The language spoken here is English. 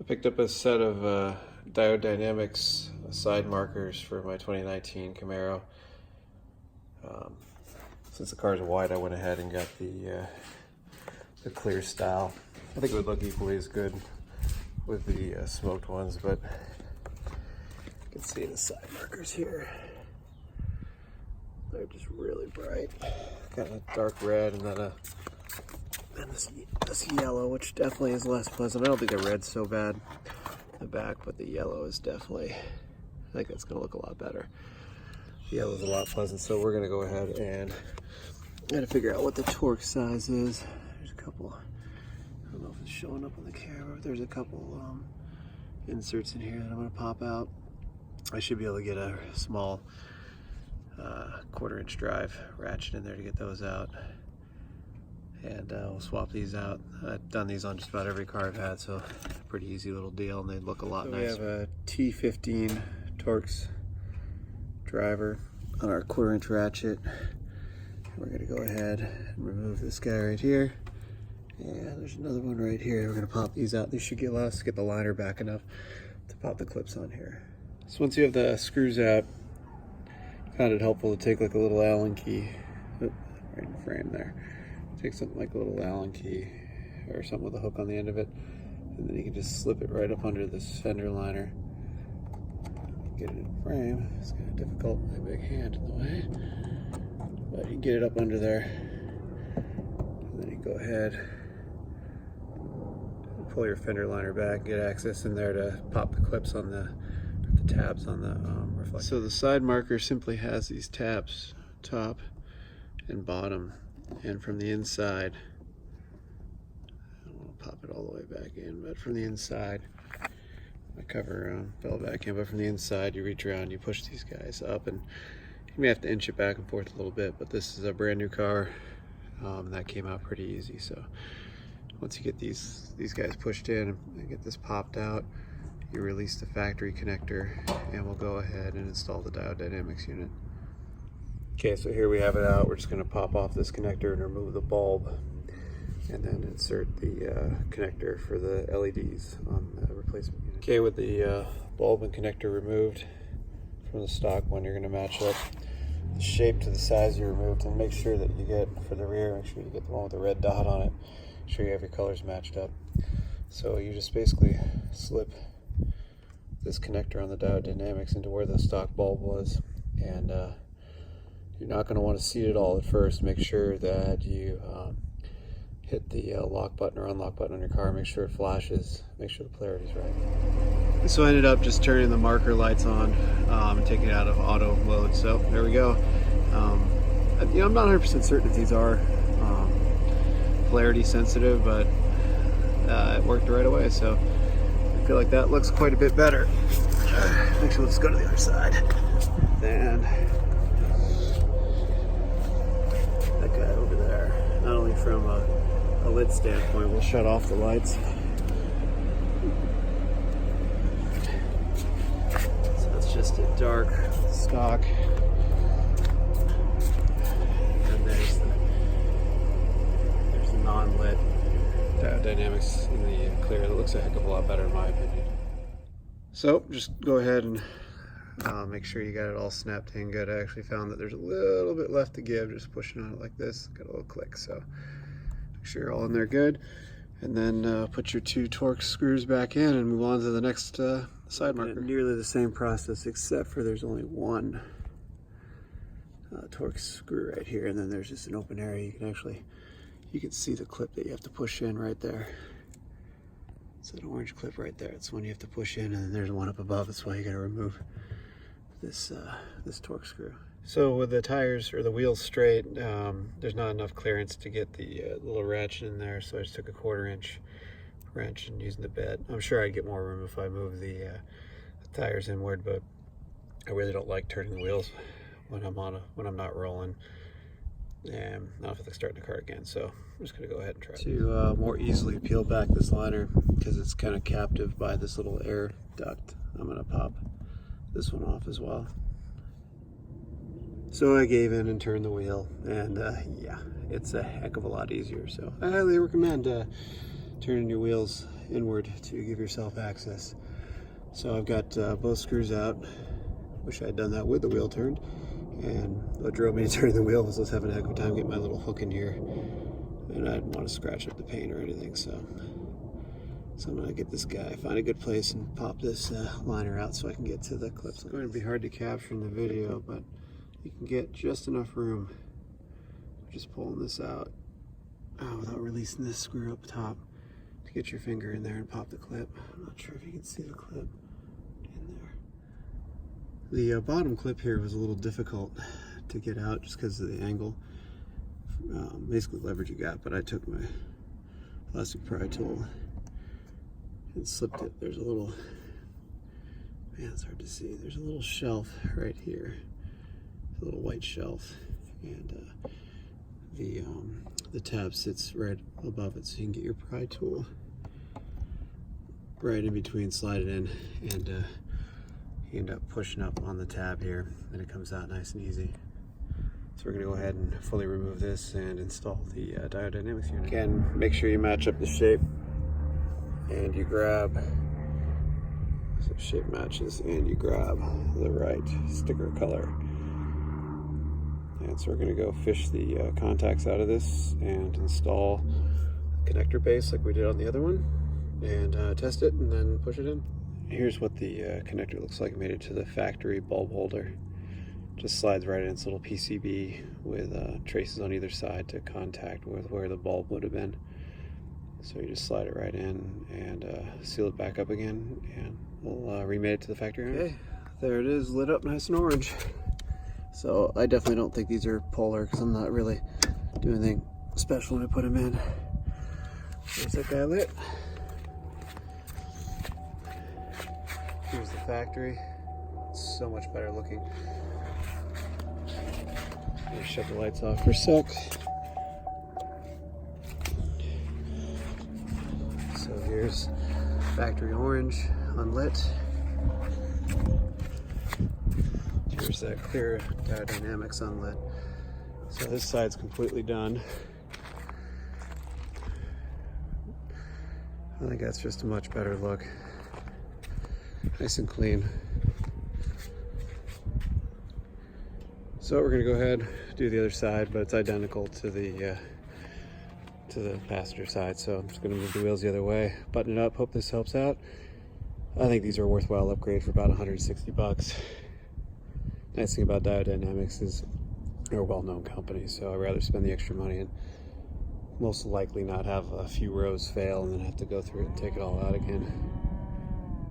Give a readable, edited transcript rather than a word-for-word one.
I picked up a set of Diode Dynamics side markers for my 2019 Camaro. Since the cars are white, I went ahead and got the clear style. I think it would look equally as good with the smoked ones, but you can see the side markers here. They're just really bright. Got a dark red and then this yellow, which definitely is less pleasant. I don't think the red's so bad in the back, but the yellow is definitely, I think that's gonna look a lot better. The yellow's a lot pleasant, so we're gonna go ahead and gotta figure out what the torque size is. There's a couple, I don't know if it's showing up on the camera, but there's a couple inserts in here that I'm gonna pop out. I should be able to get a small 1/4" drive ratchet in there to get those out. And we'll swap these out. I've done these on just about every car I've had, so pretty easy little deal, and they look a lot nicer. We have a T15 Torx driver on our 1/4" ratchet. We're gonna go ahead and remove this guy right here. And there's another one right here. We're gonna pop these out. These should allow us to get the liner back enough to pop the clips on here. So once you have the screws out, I found it helpful to take like a little Allen key, right in the frame there. Take something like a little Allen key or something with a hook on the end of it, and then you can just slip it right up under this fender liner. Get it in frame. It's kind of difficult, my big hand in the way, but you can get it up under there, and then you go ahead and pull your fender liner back, get access in there to pop the clips on the tabs on the reflector. So the side marker simply has these tabs, top and bottom, and from the inside, I don't want to pop it all the way back in, but from the inside, my cover fell back in, but from the inside you reach around, you push these guys up, and you may have to inch it back and forth a little bit, but this is a brand new car, that came out pretty easy. So once you get these guys pushed in and get this popped out, you release the factory connector, and we'll go ahead and install the Diode Dynamics unit. Okay, so here we have it out. We're just going to pop off this connector and remove the bulb, and then insert the connector for the LEDs on the replacement unit. Okay, with the bulb and connector removed from the stock one, you're going to match up the shape to the size you removed, and make sure that you get, for the rear, make sure you get the one with the red dot on it. Make sure you have your colors matched up. So you just basically slip this connector on the Diode Dynamics into where the stock bulb was, and you're not going to want to seat it all at first. Make sure that you hit the lock button or unlock button on your car, make sure it flashes, make sure the polarity's right. So I ended up just turning the marker lights on and taking it out of auto mode. So there we go. You know, I'm not 100% certain if these are polarity sensitive, but it worked right away. So I feel like that looks quite a bit better. Actually, let's go to the other side. And that guy over there, not only from a lit standpoint, we'll shut off the lights. So it's just a dark stock. And there's the non-lit Diode Dynamics in the clear. That looks a heck of a lot better in my opinion. So just go ahead and make sure you got it all snapped in good. I actually found that there's a little bit left to give, just pushing on it like this. Got a little click, so make sure you're all in there good. And then put your 2 Torx screws back in and move on to the next side marker. Nearly the same process, except for there's only one Torx screw right here, and then there's just an open area. You can see the clip that you have to push in right there. So an orange clip right there, it's the one you have to push in, and then there's one up above. That's why you gotta remove this Torx screw. So with the tires or the wheels straight, there's not enough clearance to get the little ratchet in there, so I just took a 1/4" wrench and using the bit. I'm sure I'd get more room if I move the tires inward, but I really don't like turning the wheels when I'm not rolling. And now I feel like starting the car again, so I'm just gonna go ahead and try to more easily peel back this liner, because it's kind of captive by this little air duct. I'm gonna pop this one off as well. So I gave in and turned the wheel, and yeah, it's a heck of a lot easier. So I highly recommend turning your wheels inward to give yourself access. So I've got both screws out. Wish I had done that with the wheel turned. And what drove me to turn the wheel was I was having a heck of a time getting my little hook in here. And I didn't want to scratch up the paint or anything, so I'm going to get this guy, find a good place, and pop this liner out so I can get to the clips. It's going to be hard to capture in the video, but you can get just enough room. Just pulling this out without releasing this screw up top to get your finger in there and pop the clip. I'm not sure if you can see the clip in there. The bottom clip here was a little difficult to get out just because of the angle. Basically leverage you got, but I took my plastic pry tool and slipped it. There's a little, man, it's hard to see. There's a little shelf right here, a little white shelf, and the tab sits right above it, so you can get your pry tool right in between, slide it in, and you end up pushing up on the tab here, and it comes out nice and easy. So we're going to go ahead and fully remove this and install the Diode Dynamics unit. Again, make sure you match up the shape, and you grab, so shape matches, and you grab the right sticker color. And so we're going to go fish the contacts out of this and install the connector base like we did on the other one, and test it and then push it in. Here's what the connector looks like made it to the factory bulb holder. Just slides right in its little PCB with traces on either side to contact with where the bulb would have been. So you just slide it right in and seal it back up again, and we'll remate it to the factory. Okay, there it is, lit up nice and orange. So I definitely don't think these are polar because I'm not really doing anything special when I put them in. There's that guy lit. Here's the factory. It's so much better looking. I'm gonna shut the lights off for a sec. So here's factory orange unlit. Here's that clear Diode Dynamics unlit. So this side's completely done. I think that's just a much better look. Nice and clean. So we're gonna go ahead, do the other side, but it's identical to the passenger side. So I'm just gonna move the wheels the other way, button it up, hope this helps out. I think these are a worthwhile upgrade for about 160 bucks. Nice thing about Diode Dynamics is they're a well-known company, so I'd rather spend the extra money and most likely not have a few rows fail and then have to go through it and take it all out again.